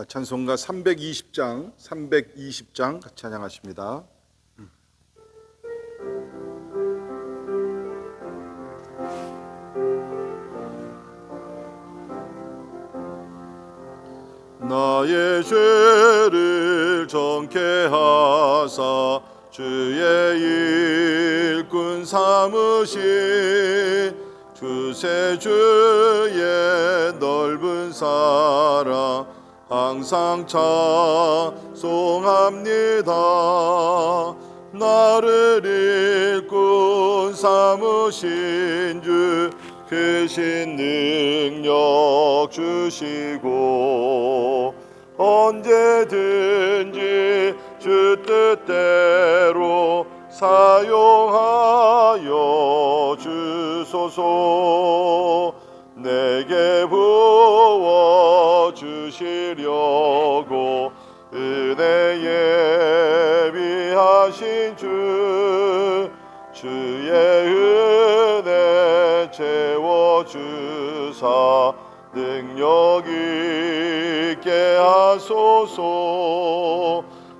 찬송가 320장 같이 찬양하십니다. 나의 죄를 정케 하사 주의 일꾼 삼으신 구세주의 넓은 사랑 항상 찬송합니다. 나를 일꾼 삼으신 주 크신 능력 주시고 언제든지 주 뜻대로 사용하여 주소서. 내게 부어 주시려고 은혜 예비하신 주의 은혜 채워주사 능력 있게 하소서.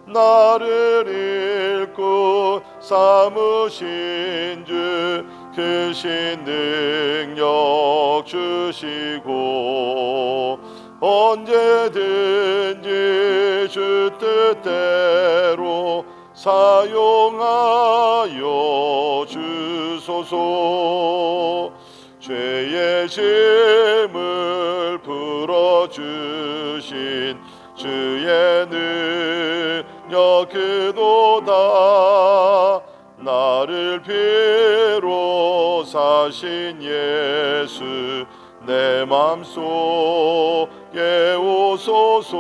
나를 일꾼 삼으신 주 크신 능력 주시고 언제든지 주 뜻대로 사용하여 주소서. 죄의 짐을 풀어주신 주의 능력 그도다. 나를 피로 사신 예수 내 맘속에 오소서.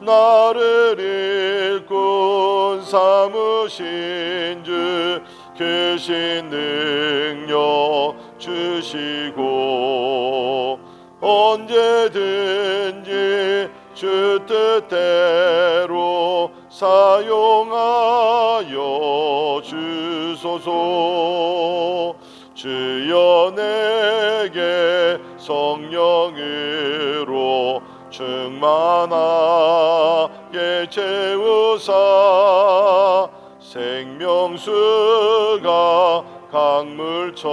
나를 일꾼 삼으신 주 크신 능력 주시고 언제든지 주 뜻대로 사용하여 주소서. 주여 내게 성령으로 충만하게 채우사 생명수가 강물처럼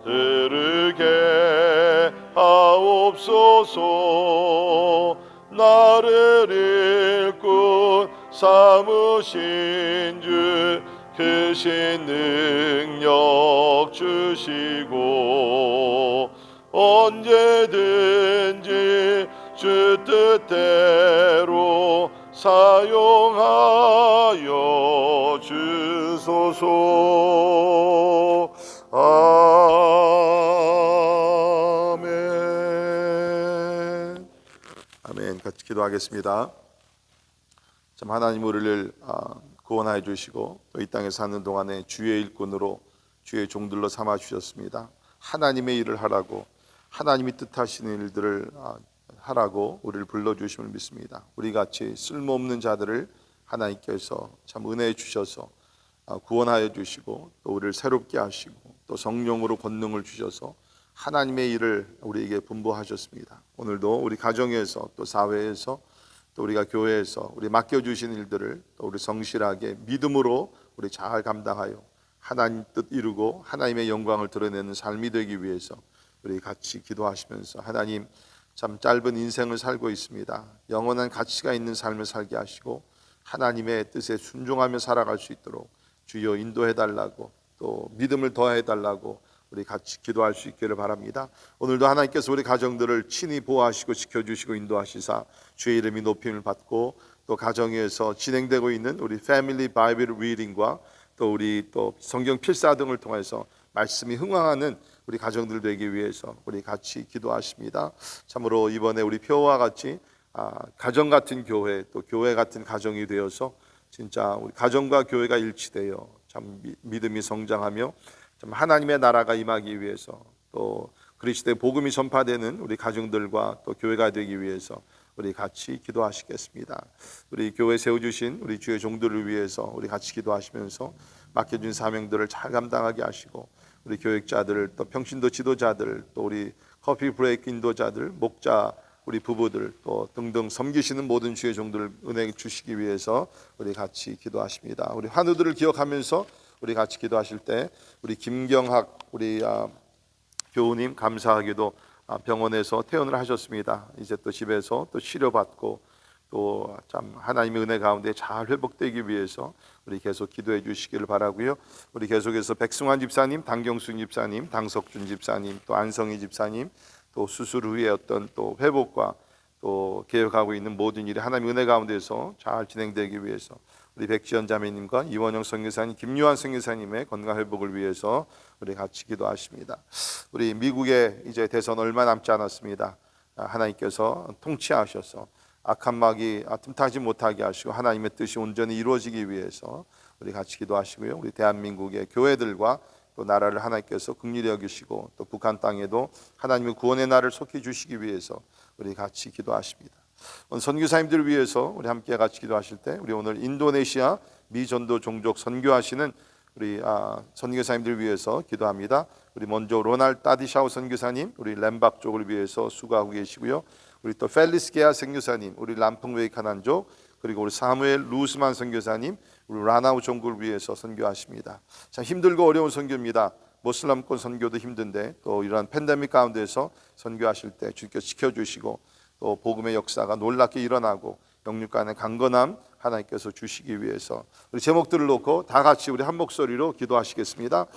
흐르게 하옵소서. 나를 일꾼 삼으신 주 크신 능력 주시고 언제든지 주 뜻대로 사용하여 주소서. 아멘. 아멘. 같이 기도하겠습니다. 참 하나님 우리를 구원하여 주시고 또 이 땅에 사는 동안에 주의 일꾼으로 주의 종들로 삼아 주셨습니다. 하나님의 일을 하라고 하나님이 뜻하시는 일들을 하라고 우리를 불러주심을 믿습니다. 우리같이 쓸모없는 자들을 하나님께서 참 은혜해 주셔서 구원하여 주시고 또 우리를 새롭게 하시고 또 성령으로 권능을 주셔서 하나님의 일을 우리에게 분부하셨습니다. 오늘도 우리 가정에서 또 사회에서 또 우리가 교회에서 우리 맡겨주신 일들을 또 우리 성실하게 믿음으로 우리 잘 감당하여 하나님 뜻 이루고 하나님의 영광을 드러내는 삶이 되기 위해서 우리 같이 기도하시면서 하나님 참 짧은 인생을 살고 있습니다. 영원한 가치가 있는 삶을 살게 하시고 하나님의 뜻에 순종하며 살아갈 수 있도록 주여 인도해달라고 또 믿음을 더해달라고 우리 같이 기도할 수 있기를 바랍니다. 오늘도 하나님께서 우리 가정들을 친히 보호하시고 지켜주시고 인도하시사 주의 이름이 높임을 받고 또 가정에서 진행되고 있는 우리 패밀리 바이블 리딩과 또 우리 또 성경 필사 등을 통해서 말씀이 흥황하는 우리 가정들 되기 위해서 우리 같이 기도하십니다. 참으로 이번에 우리 표와 같이 가정 같은 교회 또 교회 같은 가정이 되어서 진짜 우리 가정과 교회가 일치되어 참 믿음이 성장하며 참 하나님의 나라가 임하기 위해서 또 그리스도의 복음이 전파되는 우리 가정들과 또 교회가 되기 위해서 우리 같이 기도하시겠습니다. 우리 교회 세워주신 우리 주의 종들을 위해서 우리 같이 기도하시면서 맡겨준 사명들을 잘 감당하게 하시고 우리 교육자들 또 평신도 지도자들 또 우리 커피 브레이크 인도자들 목자 우리 부부들 또 등등 섬기시는 모든 주의 종들을 은혜 주시기 위해서 우리 같이 기도하십니다. 우리 환우들을 기억하면서 우리 같이 기도하실 때 우리 김경학 우리 교우님 감사하게도 병원에서 퇴원을 하셨습니다. 이제 또 집에서 또 치료받고 또 참 하나님의 은혜 가운데 잘 회복되기 위해서 우리 계속 기도해 주시기를 바라고요. 우리 계속해서 백승환 집사님, 당경순 집사님, 당석준 집사님, 또 안성희 집사님, 또 수술 후에 어떤 또 회복과 또 계획하고 있는 모든 일이 하나님의 은혜 가운데서 잘 진행되기 위해서 우리 백지연 자매님과 이원영 선교사님, 김유한 선교사님의 건강 회복을 위해서 우리 같이 기도하십니다. 우리 미국의 이제 대선 얼마 남지 않았습니다. 하나님께서 통치하셔서 악한 마귀 틈타지 못하게 하시고 하나님의 뜻이 온전히 이루어지기 위해서 우리 같이 기도하시고요. 우리 대한민국의 교회들과 또 나라를 하나님께서 긍휼히 여기시고 또 북한 땅에도 하나님의 구원의 날을 속히 주시기 위해서 우리 같이 기도하십니다. 오늘 선교사님들을 위해서 우리 함께 같이 기도하실 때 우리 오늘 인도네시아 미전도 종족 선교하시는 우리 선교사님들을 위해서 기도합니다. 우리 먼저 로날 따디샤오 선교사님 우리 램박 쪽을 위해서 수고하고 계시고요. 우리 또 펠리스 게아 선교사님 우리 람풍웨이 카난족, 그리고 우리 사무엘 루스만 선교사님 우리 라나우 종국을 위해서 선교하십니다. 참 힘들고 어려운 선교입니다. 모슬람권 선교도 힘든데 또 이러한 팬데믹 가운데서 선교하실 때 주께서 지켜주시고 또 복음의 역사가 놀랍게 일어나고 영육 간의 강건함 하나님께서 주시기 위해서 우리 제목들을 놓고 다 같이 우리 한 목소리로 기도하시겠습니다.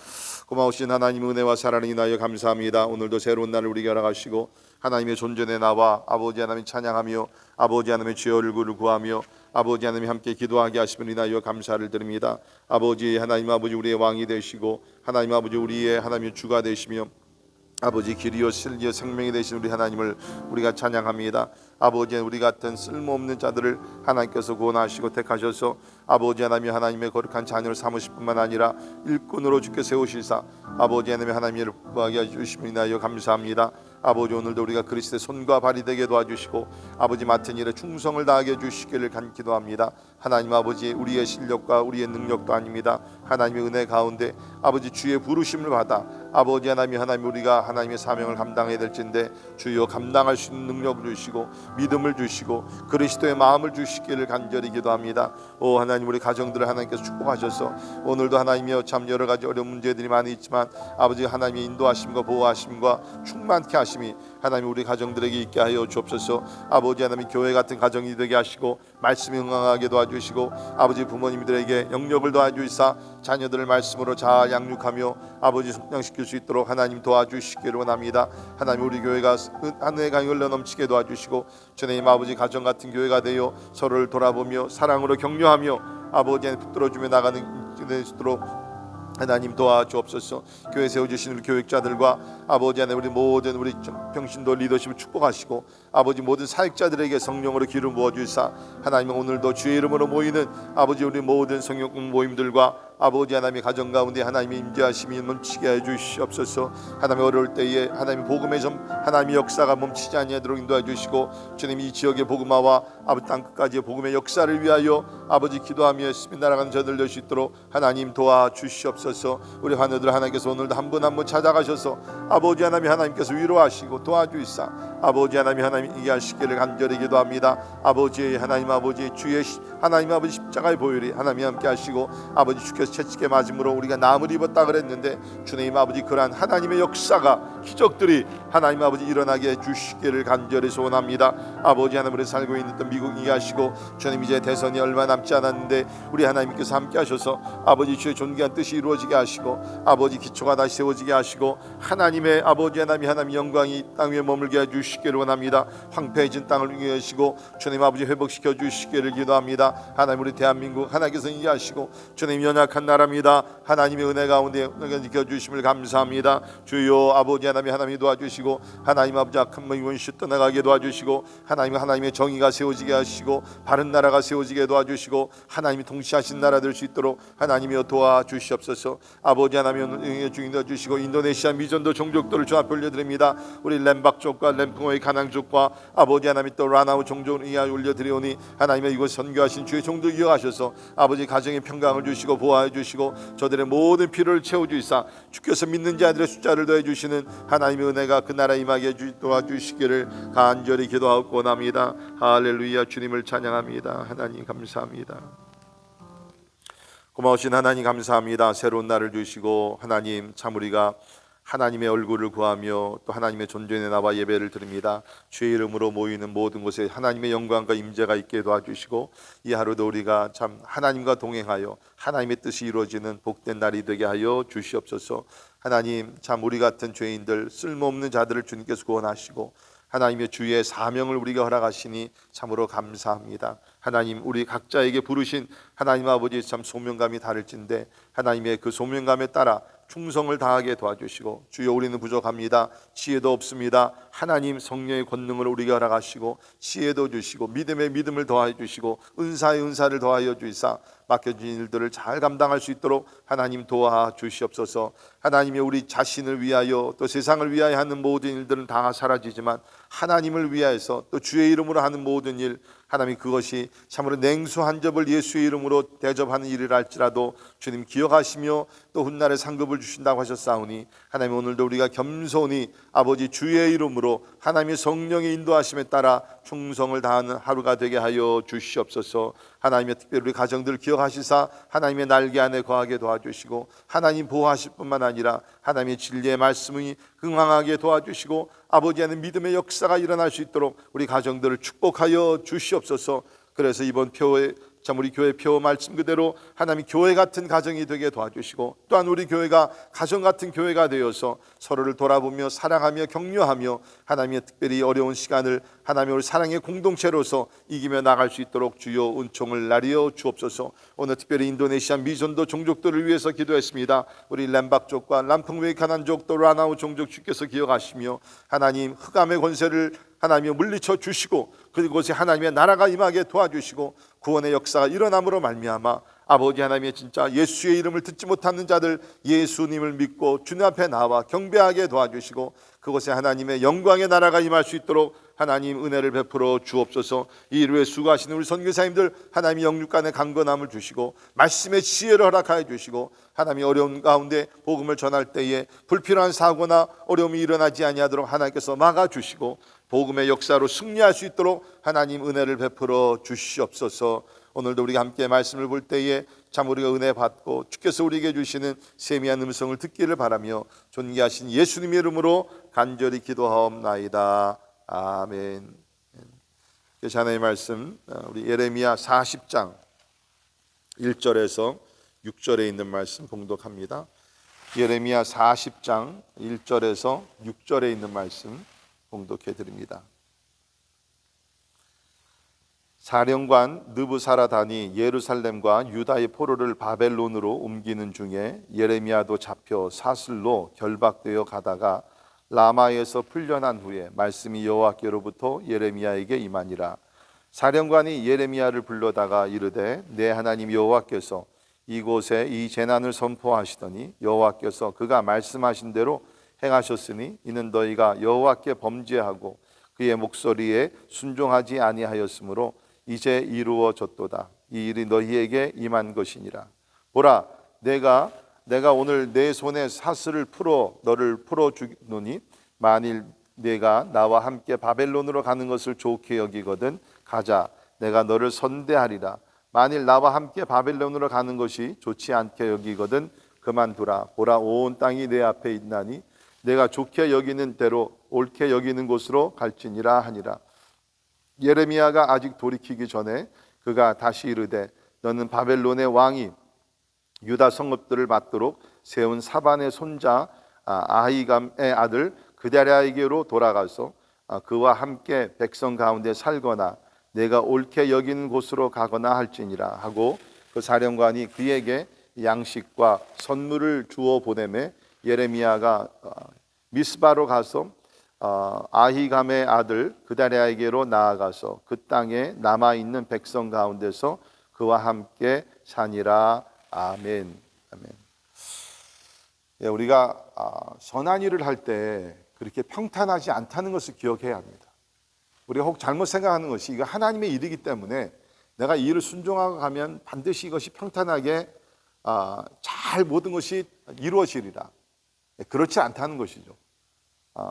고마우신 하나님의 은혜와 사랑을 인하여 감사합니다. 오늘도 새로운 날을 우리에게 허락하시고 하나님의 존전에 나와 아버지 하나님 찬양하며 아버지 하나님의 주의 얼굴을 구하며 아버지 하나님 함께 기도하게 하심을 인하여 감사를 드립니다. 아버지 하나님 아버지 우리의 왕이 되시고 하나님 아버지 우리의 하나님의 주가 되시며 아버지 길이요 실리요 생명이 되신 우리 하나님을 우리가 찬양합니다. 아버지 우리 같은 쓸모없는 자들을 하나님께서 구원하시고 택하셔서 아버지 하나님의 거룩한 자녀를 삼으실 뿐만 아니라 일꾼으로 주께 세우시사 아버지 하나님을 구하게 해주심을 인하여 감사합니다. 아버지 오늘도 우리가 그리스도의 손과 발이 되게 도와주시고 아버지 맡은 일에 충성을 다하게 해주시기를 기도합니다. 하나님 아버지 우리의 실력과 우리의 능력도 아닙니다. 하나님의 은혜 가운데 아버지 주의 부르심을 받아 아버지 하나님 우리가 하나님의 사명을 감당해야 될진데 주여 감당할 수 있는 능력을 주시고 믿음을 주시고 그리스도의 마음을 주시기를 간절히 기도합니다. 오 하나님 우리 가정들을 하나님께서 축복하셔서 오늘도 하나님이여 참 여러 가지 어려운 문제들이 많이 있지만 아버지 하나님의 인도하심과 보호하심과 충만케 하심이 하나님 우리 가정들에게 있게 하여 주옵소서. 아버지 하나님 교회 같은 가정이 되게 하시고 말씀에 응하게 도와주시고 아버지 부모님들에게 영역을 도와주시사 자녀들을 말씀으로 잘 양육하며 아버지 성장시킬 수 있도록 하나님 도와주시기를 원합니다. 하나님 우리 교회가 하늘의 강이 흘러넘치게 도와주시고 주님 아버지 가정 같은 교회가 되어 서로를 돌아보며 사랑으로 격려하며 아버지 붙들어주며 나가는 수 있도록 하나님 도와주옵소서. 교회 세워주신 우리 교육자들과 아버지 하나님 우리 모든 우리 평신도 리더십을 축복하시고 아버지 모든 사역자들에게 성령으로 기름 부어주사 하나님 오늘도 주의 이름으로 모이는 아버지 우리 모든 성령 모임들과 아버지 하나님의 가정 가운데 하나님의 임재하심이 넘치게 해주시옵소서. 하나님의 어려울 때에 하나님의 복음의 하나님의 역사가 멈추지 아니하도록 인도해 주시고 주님 이 지역의 복음화와 아버지 땅끝까지의 복음의 역사를 위하여 아버지 기도하며 스민 날아가는 저들 될 수 있도록 하나님 도와주시옵소서. 우리 환우들 하나님께서 오늘도 한 분 한 분 찾아가셔서 아버지 하나님께서 위로하시고 도와주시사 아버지 하나님 이게 하시기를 간절히 기도합니다. 아버지 하나님 아버지 주의 하나님 아버지 십자가의 보혈이 하나님 함께 하시고 아버지 주께서 채찍에 맞음으로 우리가 나음을 입었다 그랬는데 주님 아버지 그러한 하나님의 역사가 기적들이 하나님 아버지 일어나게 해주시기를 간절히 소원합니다. 아버지 하나님 우리 살고 있는 미국이 하시고 주님 이제 대선이 얼마 남지 않았는데 우리 하나님께서 함께 하셔서 아버지 주의 존귀한 뜻이 이루어지게 하시고 아버지 기초가 다시 세워지게 하시고 하나님의 아버지 하나님 영광이 땅 위에 머물게 해주시기를 원합니다. 황폐해진 땅을 위해 하시고 주님 아버지 회복시켜 주시기를 기도합니다. 하나님 우리 대한민국 하나님께서 인하시고 주님 연약한 나라입니다. 하나님의 은혜 가운데 지켜주심을 감사합니다. 주여 아버지 하나님 도와주시고 하나님 아버지 악한 원수 떠나가게 도와주시고 하나님의 정의가 세워지게 하시고 바른 나라가 세워지게 도와주시고 하나님이 통치하신 나라 될 수 있도록 하나님이여 도와주시옵소서. 아버지 하나님 주인도 주시고 인도네시아 미전도 종족들을 주 앞에 올려드립니다. 우리 램박 쪽과 램풍호의 가낭 쪽과 가족과 아버지 하나님 또 라나우 종족을 위하여 올려드리오니 하나님의 이곳 선교하신 주의 종들 이어가셔서 아버지 가정에 평강을 주시고 보호해 주시고 저들의 모든 필요를 채워주시사 주께서 믿는 자들의 숫자를 더해 주시는 하나님의 은혜가 그 나라 임하게 도와주시기를 간절히 기도하고 원합니다. 할렐루야. 주님을 찬양합니다. 하나님 감사합니다. 고마우신 하나님 감사합니다. 새로운 날을 주시고 하나님 참 우리가 하나님의 얼굴을 구하며 또 하나님의 존전에 나와 예배를 드립니다. 주의 이름으로 모이는 모든 곳에 하나님의 영광과 임재가 있게 도와주시고 이 하루도 우리가 참 하나님과 동행하여 하나님의 뜻이 이루어지는 복된 날이 되게 하여 주시옵소서. 하나님 참 우리 같은 죄인들 쓸모없는 자들을 주님께서 구원하시고 하나님의 주의 사명을 우리가 허락하시니 참으로 감사합니다. 하나님 우리 각자에게 부르신 하나님 아버지 참 소명감이 다를진데 하나님의 그 소명감에 따라 충성을 다하게 도와주시고 주여 우리는 부족합니다. 지혜도 없습니다. 하나님 성령의 권능을 우리가 허락하시고 지혜도 주시고 믿음의 믿음을 더하여 주시고 은사의 은사를 더하여 주시사 맡겨진 일들을 잘 감당할 수 있도록 하나님 도와 주시옵소서. 하나님이 우리 자신을 위하여 또 세상을 위하여 하는 모든 일들은 다 사라지지만 하나님을 위하여서 또 주의 이름으로 하는 모든 일 하나님 그것이 참으로 냉수 한 접을 예수의 이름으로 대접하는 일이라 할지라도 주님 기억하시며 또 훗날에 상급을 주신다고 하셨사오니 하나님 오늘도 우리가 겸손히 아버지 주의 이름으로 하나님의 성령의 인도하심에 따라 충성을 다하는 하루가 되게 하여 주시옵소서. 하나님의 특별히 우리 가정들을 기억하시사 하나님의 날개 안에 거하게 도와주시고 하나님 보호하실 뿐만 아니라 하나님의 진리의 말씀이 흥황하게 도와주시고 아버지 안에 믿음의 역사가 일어날 수 있도록 우리 가정들을 축복하여 주시옵소서. 그래서 이번 표에 참 우리 교회 표 말씀 그대로 하나님 교회 같은 가정이 되게 도와주시고 또한 우리 교회가 가정 같은 교회가 되어서 서로를 돌아보며 사랑하며 격려하며 하나님의 특별히 어려운 시간을 하나님의 우리 사랑의 공동체로서 이기며 나갈 수 있도록 주여 은총을 나리어 주옵소서. 오늘 특별히 인도네시아 미전도 종족들을 위해서 기도했습니다. 우리 램박족과 람풍웨이 가난족 또 라나우 종족 주께서 기억하시며 하나님 흑암의 권세를 하나님이 물리쳐 주시고 그곳에 하나님의 나라가 임하게 도와주시고 구원의 역사가 일어남으로 말미암아 아버지 하나님의 진짜 예수의 이름을 듣지 못하는 자들 예수님을 믿고 주님 앞에 나와 경배하게 도와주시고 그곳에 하나님의 영광의 나라가 임할 수 있도록 하나님 은혜를 베풀어 주옵소서. 이 일에 수고하시는 우리 선교사님들 하나님이 영육간의 강건함을 주시고 말씀의 지혜를 허락하여 주시고 하나님이 어려운 가운데 복음을 전할 때에 불필요한 사고나 어려움이 일어나지 아니하도록 하나님께서 막아주시고 복음의 역사로 승리할 수 있도록 하나님 은혜를 베풀어 주시옵소서. 오늘도 우리가 함께 말씀을 볼 때에 참 우리가 은혜 받고 주께서 우리에게 주시는 세미한 음성을 듣기를 바라며 존귀하신 예수님의 이름으로 간절히 기도하옵나이다. 아멘. 하나님의 말씀 우리 예레미야 40장 1절에서 6절에 있는 말씀 봉독합니다. 예레미야 40장 1절에서 6절에 있는 말씀 봉독해 드립니다. 사령관 느부사라단이 예루살렘과 유다의 포로를 바벨론으로 옮기는 중에 예레미야도 잡혀 사슬로 결박되어 가다가 라마에서 풀려난 후에 말씀이 여호와께로부터 예레미야에게 임하니라. 사령관이 예레미야를 불러다가 이르되 내 하나님 여호와께서 이곳에 이 재난을 선포하시더니 여호와께서 그가 말씀하신 대로 행하셨으니 이는 너희가 여호와께 범죄하고 그의 목소리에 순종하지 아니하였으므로 이제 이루어졌도다. 이 일이 너희에게 임한 것이니라. 보라, 내가 오늘 내 손에 사슬을 풀어 너를 풀어주노니 만일 내가 나와 함께 바벨론으로 가는 것을 좋게 여기거든 가자. 내가 너를 선대하리라. 만일 나와 함께 바벨론으로 가는 것이 좋지 않게 여기거든 그만두라. 보라, 온 땅이 내 앞에 있나니 내가 좋게 여기는 대로 옳게 여기는 곳으로 갈지니라 하니라. 예레미야가 아직 돌이키기 전에 그가 다시 이르되 너는 바벨론의 왕이 유다 성읍들을 받도록 세운 사반의 손자 아히감의 아들 그다랴에게로 돌아가서 그와 함께 백성 가운데 살거나 내가 옳게 여기는 곳으로 가거나 할지니라 하고 그 사령관이 그에게 양식과 선물을 주어 보내매 예레미야가 미스바로 가서 아히감의 아들 그다랴에게로 나아가서 그 땅에 남아있는 백성 가운데서 그와 함께 사니라. 아멘. 아멘. 예, 우리가 선한 일을 할 때 그렇게 평탄하지 않다는 것을 기억해야 합니다. 우리가 혹 잘못 생각하는 것이 이거 하나님의 일이기 때문에 내가 이 일을 순종하고 가면 반드시 이것이 평탄하게 잘 모든 것이 이루어지리라. 그렇지 않다는 것이죠.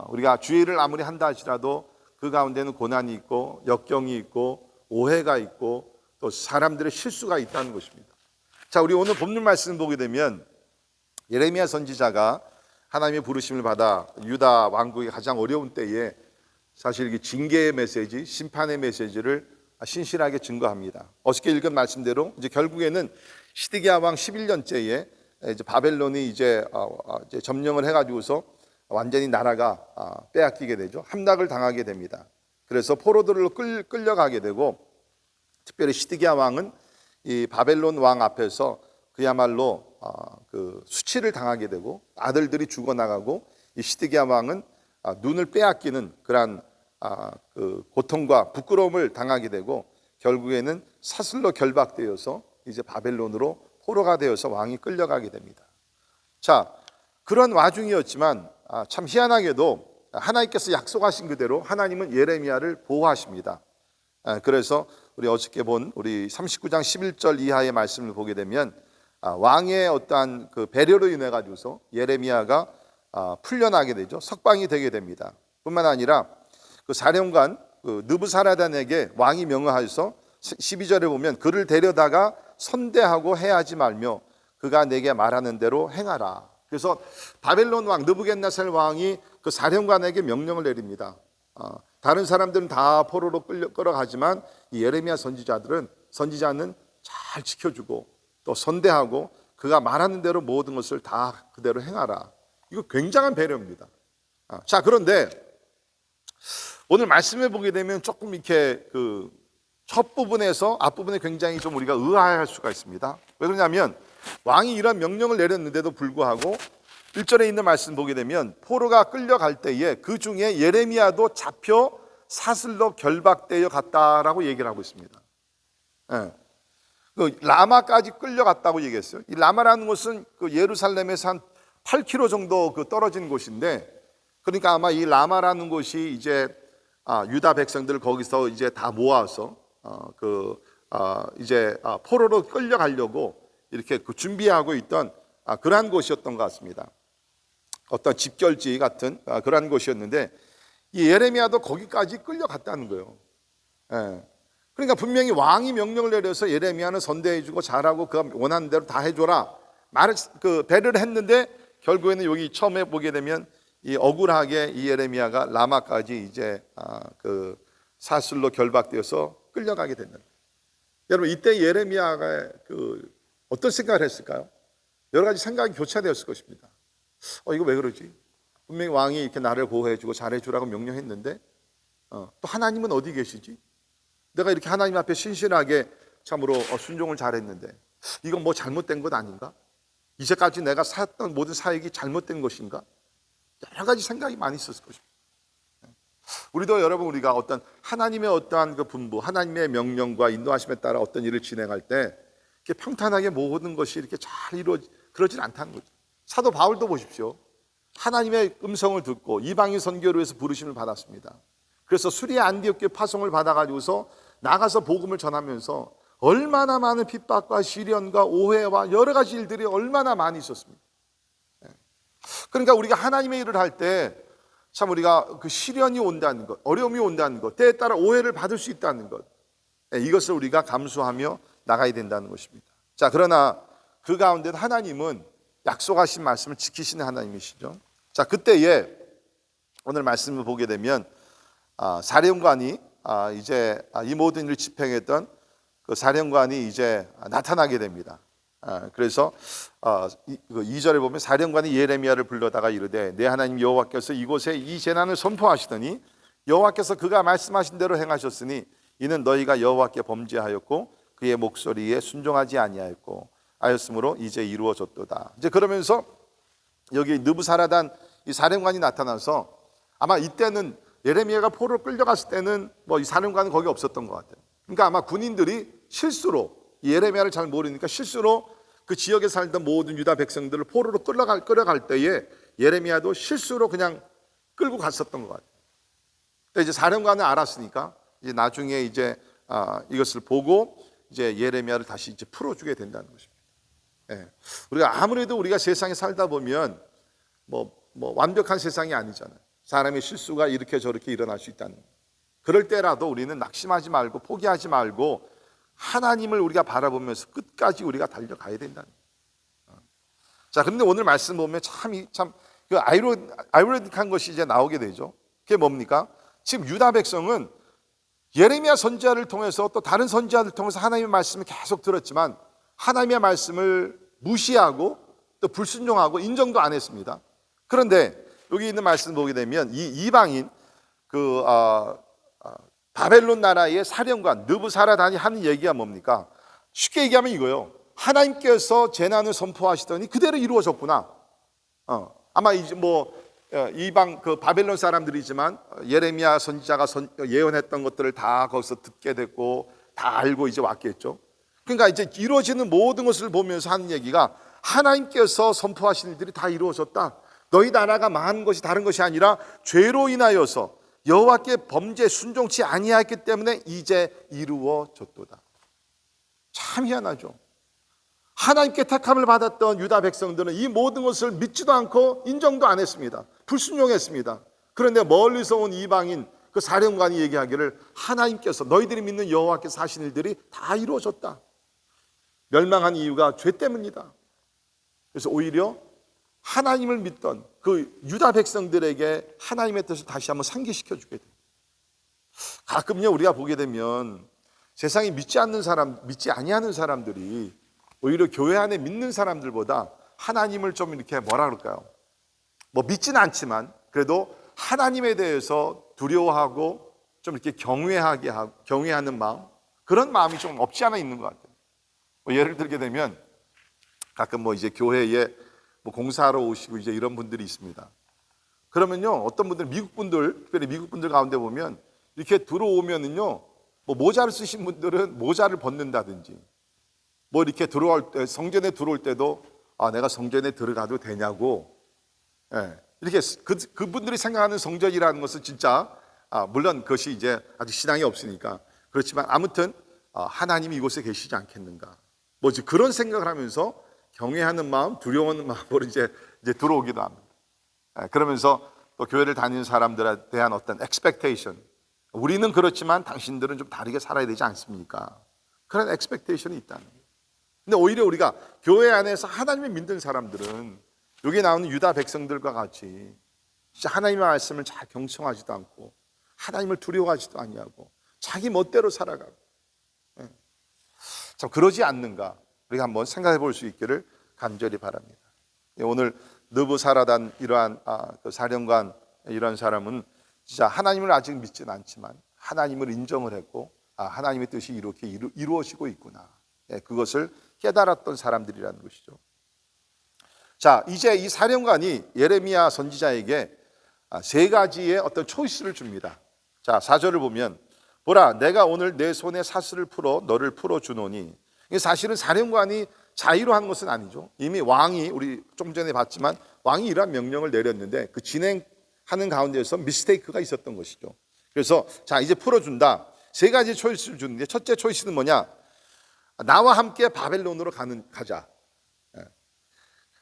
우리가 주의 일을 아무리 한다 할지라도 그 가운데는 고난이 있고 역경이 있고 오해가 있고 또 사람들의 실수가 있다는 것입니다. 자, 우리 오늘 본문 말씀을 보게 되면 예레미야 선지자가 하나님의 부르심을 받아 유다 왕국의 가장 어려운 때에 사실 이 징계의 메시지, 심판의 메시지를 신실하게 증거합니다. 어저께 읽은 말씀대로 이제 결국에는 시드기야 왕 11년째에 이제 바벨론이 이제 점령을 해가지고서 완전히 나라가 빼앗기게 되죠. 함락을 당하게 됩니다. 그래서 포로들로 끌려가게 되고, 특별히 시드기야 왕은 이 바벨론 왕 앞에서 그야말로 그 수치를 당하게 되고 아들들이 죽어나가고, 이 시드기야 왕은 눈을 빼앗기는 그러한 그 고통과 부끄러움을 당하게 되고, 결국에는 사슬로 결박되어서 이제 바벨론으로 포로가 되어서 왕이 끌려가게 됩니다. 자, 그런 와중이었지만 참 희한하게도 하나님께서 약속하신 그대로 하나님은 예레미야를 보호하십니다. 그래서 우리 어저께 본 우리 39장 11절 이하의 말씀을 보게 되면 왕의 어떠한 그 배려로 인해 가지고서 예레미야가 풀려나게 되죠. 석방이 되게 됩니다. 뿐만 아니라 그 사령관 그 느부사라단에게 왕이 명하여서 12절에 보면 그를 데려다가 선대하고 해하지 말며 그가 내게 말하는 대로 행하라. 그래서 바벨론 왕 느부갓네살 왕이 그 사령관에게 명령을 내립니다. 다른 사람들은 다 포로로 끌어가지만 이 예레미야 선지자는 잘 지켜주고 또 선대하고 그가 말하는 대로 모든 것을 다 그대로 행하라. 이거 굉장한 배려입니다. 자, 그런데 오늘 말씀해 보게 되면 조금 이렇게 그 첫 부분에서 앞부분에 굉장히 좀 우리가 의아해할 수가 있습니다. 왜 그러냐면 왕이 이런 명령을 내렸는데도 불구하고 1절에 있는 말씀 보게 되면 포로가 끌려갈 때에 그 중에 예레미야도 잡혀 사슬로 결박되어 갔다라고 얘기를 하고 있습니다. 그 라마까지 끌려갔다고 얘기했어요. 이 라마라는 곳은 그 예루살렘에서 한 8km 정도 그 떨어진 곳인데, 그러니까 아마 이 라마라는 곳이 이제 유다 백성들을 거기서 이제 다 모아서 이제 포로로 끌려가려고 이렇게 그 준비하고 있던 그러한 곳이었던 것 같습니다. 어떤 집결지 같은 그러한 곳이었는데 이 예레미야도 거기까지 끌려갔다는 거예요. 그러니까 분명히 왕이 명령을 내려서 예레미야는 선대해주고 잘하고 그가 원하는 대로 다 해줘라 말을 그 배려를 했는데, 결국에는 여기 처음에 보게 되면 이 억울하게 이 예레미야가 라마까지 이제 그 사슬로 결박되어서 끌려가게 된다. 여러분, 이때 예레미야가 그 어떤 생각을 했을까요? 여러 가지 생각이 교차되었을 것입니다. 이거 왜 그러지? 분명히 왕이 이렇게 나를 보호해주고 잘해주라고 명령했는데 또 하나님은 어디 계시지? 내가 이렇게 하나님 앞에 신실하게 참으로 순종을 잘했는데 이건 뭐 잘못된 것 아닌가? 이제까지 내가 살았던 모든 사역이 잘못된 것인가? 여러 가지 생각이 많이 있었을 것입니다. 우리도 여러분, 우리가 어떤 하나님의 어떠한 그 분부, 하나님의 명령과 인도하심에 따라 어떤 일을 진행할 때 이렇게 평탄하게 모든 것이 이렇게 잘 그러진 않다는 거죠. 사도 바울도 보십시오. 하나님의 음성을 듣고 이방인 선교를 위해서 부르심을 받았습니다. 그래서 수리아 안디옥교회 파송을 받아가지고서 나가서 복음을 전하면서 얼마나 많은 핍박과 시련과 오해와 여러 가지 일들이 얼마나 많이 있었습니다. 그러니까 우리가 하나님의 일을 할 때 참 우리가 그 시련이 온다는 것, 어려움이 온다는 것, 때에 따라 오해를 받을 수 있다는 것, 이것을 우리가 감수하며 나가야 된다는 것입니다. 자, 그러나 그 가운데 하나님은 약속하신 말씀을 지키시는 하나님이시죠. 자, 그때에 오늘 말씀을 보게 되면 사령관이 이제 이 모든 일을 집행했던 그 사령관이 이제 나타나게 됩니다. 그래서 2절에 보면 사령관이 예레미야를 불러다가 이르되 내 하나님 여호와께서 이곳에 이 재난을 선포하시더니 여호와께서 그가 말씀하신 대로 행하셨으니 이는 너희가 여호와께 범죄하였고 그의 목소리에 순종하지 아니하였고 하였으므로 이제 이루어졌도다. 이제 그러면서 여기 느부사라단 이 사령관이 나타나서 아마 이때는 예레미야가 포로로 끌려갔을 때는 뭐 이 사령관은 거기 없었던 것 같아요. 그러니까 아마 군인들이 실수로 예레미야를 잘 모르니까 실수로 그 지역에 살던 모든 유다 백성들을 포로로 끌어갈 때에 예레미야도 실수로 그냥 끌고 갔었던 것 같아요. 이제 사령관은 알았으니까 이제 나중에 이제 이것을 보고 이제 예레미야를 다시 이제 풀어주게 된다는 것입니다. 예. 우리가 아무래도 우리가 세상에 살다 보면 뭐 완벽한 세상이 아니잖아요. 사람의 실수가 이렇게 저렇게 일어날 수 있다는 거예요. 그럴 때라도 우리는 낙심하지 말고 포기하지 말고 하나님을 우리가 바라보면서 끝까지 우리가 달려가야 된다는 거예요. 자, 그런데 오늘 말씀 보면 참 그 아이러니한 것이 이제 나오게 되죠. 그게 뭡니까? 지금 유다 백성은 예레미야 선지자를 통해서 또 다른 선지자를 통해서 하나님의 말씀을 계속 들었지만 하나님의 말씀을 무시하고 또 불순종하고 인정도 안 했습니다. 그런데 여기 있는 말씀 보게 되면 이 이방인 바벨론 나라의 사령관 느부사라단이 하는 얘기가 뭡니까? 쉽게 얘기하면 이거예요. 하나님께서 재난을 선포하시더니 그대로 이루어졌구나. 아마 이제 이방 그 바벨론 사람들이지만 예레미야 선지자가 예언했던 것들을 다 거기서 듣게 됐고 다 알고 이제 왔겠죠. 그러니까 이제 이루어지는 모든 것을 보면서 하는 얘기가 하나님께서 선포하신 일들이 다 이루어졌다. 너희 나라가 망한 것이 다른 것이 아니라 죄로 인하여서 여호와께 범죄 순종치 아니하였기 때문에 이제 이루어졌도다. 참 희한하죠. 하나님께 택함을 받았던 유다 백성들은 이 모든 것을 믿지도 않고 인정도 안 했습니다. 불순종했습니다. 그런데 멀리서 온 이방인 그 사령관이 얘기하기를 하나님께서 너희들이 믿는 여호와께서 하신 일들이 다 이루어졌다. 멸망한 이유가 죄 때문이다. 그래서 오히려 하나님을 믿던 그 유다 백성들에게 하나님의 뜻을 다시 한번 상기시켜 주게 돼요. 가끔요 우리가 보게 되면 세상에 믿지 아니하는 사람들이 오히려 교회 안에 믿는 사람들보다 하나님을 좀 이렇게 뭐라 그럴까요? 믿지는 않지만 그래도 하나님에 대해서 두려워하고 좀 이렇게 경외하는 마음, 그런 마음이 좀 없지 않아 있는 것 같아요. 예를 들게 되면 가끔 이제 교회에 공사하러 오시고 이제 이런 분들이 있습니다. 그러면요 어떤 분들 특별히 미국 분들 가운데 보면 이렇게 들어오면은요 모자를 쓰신 분들은 모자를 벗는다든지 이렇게 들어올 때 성전에 들어올 때도 내가 성전에 들어가도 되냐고, 이렇게 그분들이 생각하는 성전이라는 것은 진짜 물론 그것이 이제 아직 신앙이 없으니까 그렇지만 아무튼 하나님이 이곳에 계시지 않겠는가, 그런 생각을 하면서 경외하는 마음, 두려워하는 마음으로 이제 들어오기도 합니다. 그러면서 또 교회를 다니는 사람들에 대한 어떤 expectation, 우리는 그렇지만 당신들은 좀 다르게 살아야 되지 않습니까? 그런 expectation이 있다는 거예요. 근데 오히려 우리가 교회 안에서 하나님을 믿는 사람들은 여기 나오는 유다 백성들과 같이 진짜 하나님의 말씀을 잘 경청하지도 않고 하나님을 두려워하지도 아니하고 자기 멋대로 살아가고, 참 그러지 않는가 우리가 한번 생각해 볼 수 있기를 간절히 바랍니다. 오늘 느부사라단 이러한 그 사령관 이런 사람은 진짜 하나님을 아직 믿지는 않지만 하나님을 인정을 했고 하나님의 뜻이 이렇게 이루어지고 있구나, 그것을 깨달았던 사람들이라는 것이죠. 자, 이제 이 사령관이 예레미야 선지자에게 세 가지의 어떤 초이스를 줍니다. 자, 4절을 보면 보라 내가 오늘 내 손에 사슬을 풀어 너를 풀어주노니, 사실은 사령관이 자의로 한 것은 아니죠. 이미 왕이, 우리 좀 전에 봤지만 왕이 이러한 명령을 내렸는데 그 진행하는 가운데서 미스테이크가 있었던 것이죠. 그래서 자 이제 풀어준다. 세 가지 초이스를 주는데 첫째 초이스는 뭐냐? 나와 함께 바벨론으로 가자.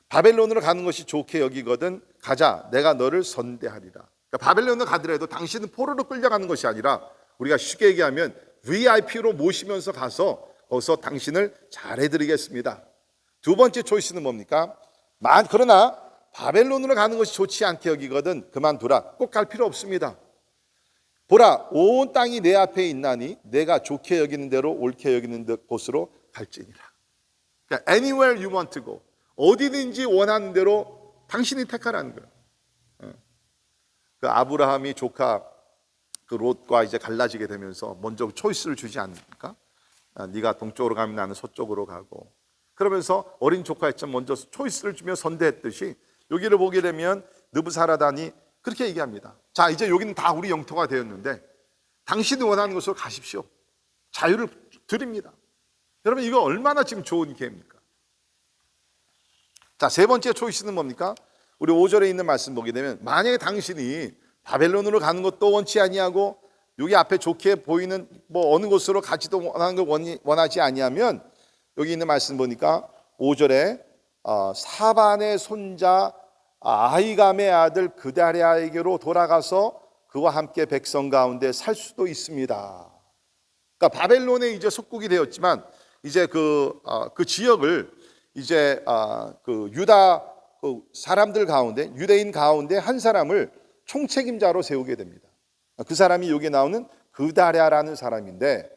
바벨론으로 가는 것이 좋게 여기거든 가자. 내가 너를 선대하리라. 그러니까 바벨론으로 가더라도 당신은 포로로 끌려가는 것이 아니라 우리가 쉽게 얘기하면 VIP로 모시면서 가서 거기서 당신을 잘해드리겠습니다. 두 번째 초이스는 뭡니까? 그러나 바벨론으로 가는 것이 좋지 않게 여기거든 그만두라. 꼭 갈 필요 없습니다. 보라 온 땅이 내 앞에 있나니 내가 좋게 여기는 대로 옳게 여기는 곳으로 갈지니라. 그러니까 anywhere you want to go, 어디든지 원하는 대로 당신이 택하라는 거예요. 그 아브라함이 조카 그 롯과 이제 갈라지게 되면서 먼저 초이스를 주지 않습니까? 네가 동쪽으로 가면 나는 서쪽으로 가고, 그러면서 어린 조카였지만 먼저 초이스를 주며 선대했듯이 여기를 보게 되면 느부사라단이 그렇게 얘기합니다. 자 이제 여기는 다 우리 영토가 되었는데 당신이 원하는 곳으로 가십시오. 자유를 드립니다. 여러분 이거 얼마나 지금 좋은 기회입니까? 자 세 번째 초이스는 뭡니까? 우리 5절에 있는 말씀 보게 되면 만약에 당신이 바벨론으로 가는 것도 원치 아니하고 여기 앞에 좋게 보이는 뭐 어느 곳으로 가지도 원하는 걸 원하지 아니하면 여기 있는 말씀 보니까 5절에 사반의 손자 아히감의 아들 그다랴에게로 돌아가서 그와 함께 백성 가운데 살 수도 있습니다. 그러니까 바벨론에 이제 속국이 되었지만 이제 그 지역을 이제 그 유다 그 사람들 가운데 유대인 가운데 한 사람을 총책임자로 세우게 됩니다. 그 사람이 여기 나오는 그다랴라는 사람인데,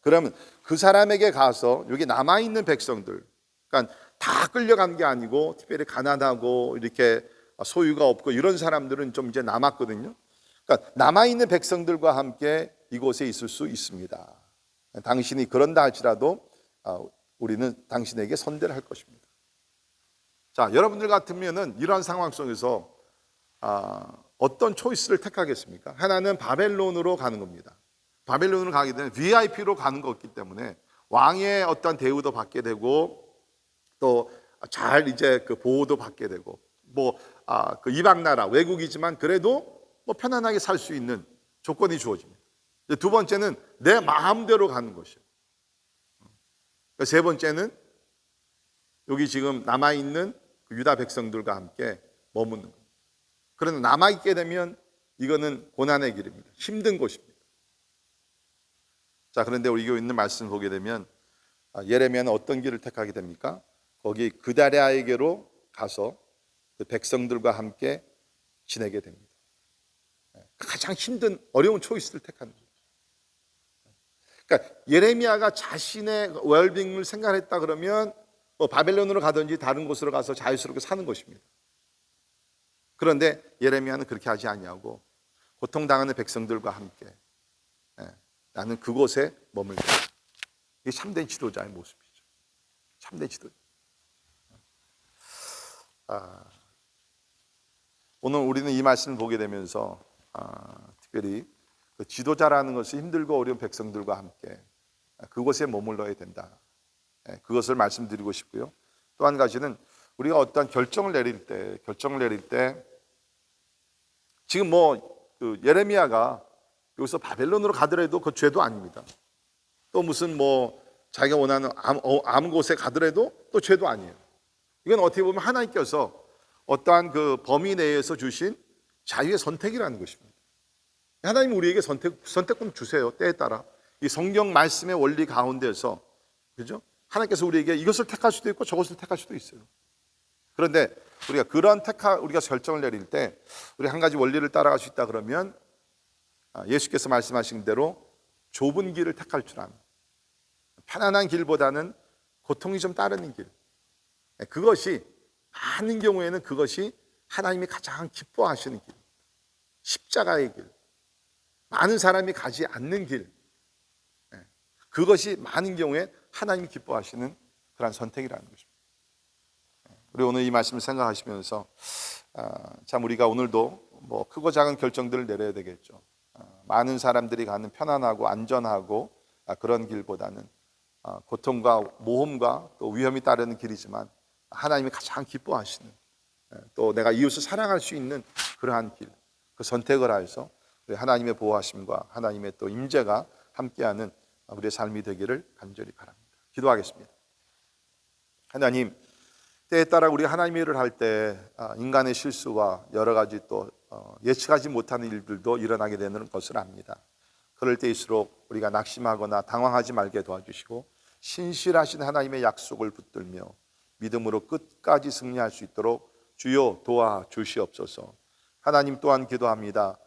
그러면 그 사람에게 가서 여기 남아 있는 백성들, 그러니까 다 끌려간 게 아니고 특별히 가난하고 이렇게 소유가 없고 이런 사람들은 좀 이제 남았거든요. 그러니까 남아 있는 백성들과 함께 이곳에 있을 수 있습니다. 당신이 그런다 할지라도 우리는 당신에게 선대를 할 것입니다. 자, 여러분들 같으면은 이러한 상황 속에서 어떤 초이스를 택하겠습니까? 하나는 바벨론으로 가는 겁니다. 바벨론으로 가게 되면 VIP로 가는 거기 때문에 왕의 어떤 대우도 받게 되고 또 잘 이제 그 보호도 받게 되고 그 이방 나라 외국이지만 그래도 뭐 편안하게 살 수 있는 조건이 주어집니다. 두 번째는 내 마음대로 가는 것이에요. 세 번째는 여기 지금 남아 있는 유다 백성들과 함께 머무는 겁니다. 그러나 남아 있게 되면 이거는 고난의 길입니다. 힘든 곳입니다. 자, 그런데 우리 교회 있는 말씀을 보게 되면 예레미야는 어떤 길을 택하게 됩니까? 거기 그다랴에게로 가서 그 백성들과 함께 지내게 됩니다. 가장 힘든 어려운 초이스를 택하는 거죠. 그러니까 예레미야가 자신의 웰빙을 생각했다 그러면 바벨론으로 가든지 다른 곳으로 가서 자유스럽게 사는 것입니다. 그런데 예레미야는 그렇게 하지 아니하고 고통당하는 백성들과 함께 나는 그곳에 머물다. 이게 참된 지도자의 모습이죠. 참된 지도자. 오늘 우리는 이 말씀을 보게 되면서 특별히 그 지도자라는 것이 힘들고 어려운 백성들과 함께 그곳에 머물러야 된다. 그것을 말씀드리고 싶고요. 또 한 가지는 우리가 어떤 결정을 내릴 때 지금 그 예레미야가 여기서 바벨론으로 가더라도 그 죄도 아닙니다. 또 무슨 자기가 원하는 아무 곳에 가더라도 또 죄도 아니에요. 이건 어떻게 보면 하나님께서 어떠한 그 범위 내에서 주신 자유의 선택이라는 것입니다. 하나님 우리에게 선택권 주세요. 때에 따라 이 성경 말씀의 원리 가운데서, 그죠? 하나님께서 우리에게 이것을 택할 수도 있고 저것을 택할 수도 있어요. 그런데 우리가 결정을 내릴 때 우리 한 가지 원리를 따라갈 수 있다 그러면 예수께서 말씀하신 대로 좁은 길을 택할 줄 아는, 편안한 길보다는 고통이 좀 따르는 길, 그것이 많은 경우에는 그것이 하나님이 가장 기뻐하시는 길, 십자가의 길, 많은 사람이 가지 않는 길, 그것이 많은 경우에 하나님이 기뻐하시는 그런 선택이라는 것입니다. 우리 오늘 이 말씀을 생각하시면서 참 우리가 오늘도 크고 작은 결정들을 내려야 되겠죠. 많은 사람들이 가는 편안하고 안전하고 그런 길보다는 고통과 모험과 또 위험이 따르는 길이지만 하나님이 가장 기뻐하시는, 또 내가 이웃을 사랑할 수 있는 그러한 길, 그 선택을 하여서 하나님의 보호하심과 하나님의 또 임재가 함께하는 우리의 삶이 되기를 간절히 바랍니다. 기도하겠습니다. 하나님, 때에 따라 우리 하나님의 일을 할 때 인간의 실수와 여러 가지 또 예측하지 못하는 일들도 일어나게 되는 것을 압니다. 그럴 때일수록 우리가 낙심하거나 당황하지 말게 도와주시고 신실하신 하나님의 약속을 붙들며 믿음으로 끝까지 승리할 수 있도록 주여 도와주시옵소서. 하나님 또한 기도합니다.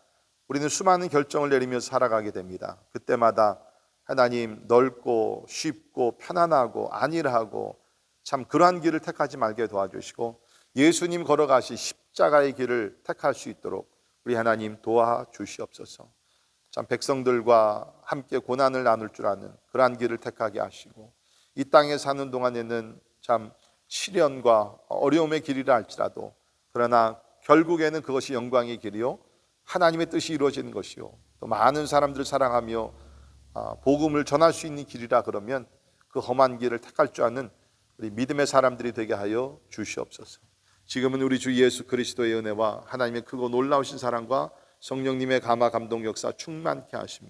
우리는 수많은 결정을 내리며 살아가게 됩니다. 그때마다 하나님 넓고 쉽고 편안하고 안일하고 참 그러한 길을 택하지 말게 도와주시고 예수님 걸어가신 십자가의 길을 택할 수 있도록 우리 하나님 도와주시옵소서. 참 백성들과 함께 고난을 나눌 줄 아는 그러한 길을 택하게 하시고 이 땅에 사는 동안에는 참 시련과 어려움의 길이라 할지라도 그러나 결국에는 그것이 영광의 길이요 하나님의 뜻이 이루어지는 것이요 또 많은 사람들을 사랑하며 복음을 전할 수 있는 길이라 그러면 그 험한 길을 택할 줄 아는 우리 믿음의 사람들이 되게 하여 주시옵소서. 지금은 우리 주 예수 그리스도의 은혜와 하나님의 크고 놀라우신 사랑과 성령님의 감화 감동 역사 충만케 하시며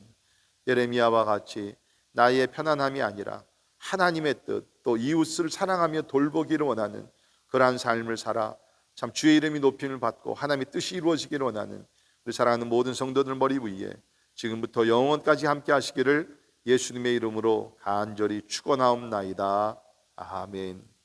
예레미야와 같이 나의 편안함이 아니라 하나님의 뜻, 또 이웃을 사랑하며 돌보기를 원하는 그러한 삶을 살아 참 주의 이름이 높임을 받고 하나님의 뜻이 이루어지기를 원하는 우리 사랑하는 모든 성도들 머리 위에 지금부터 영원까지 함께 하시기를 예수님의 이름으로 간절히 축원하옵나이다. 아멘.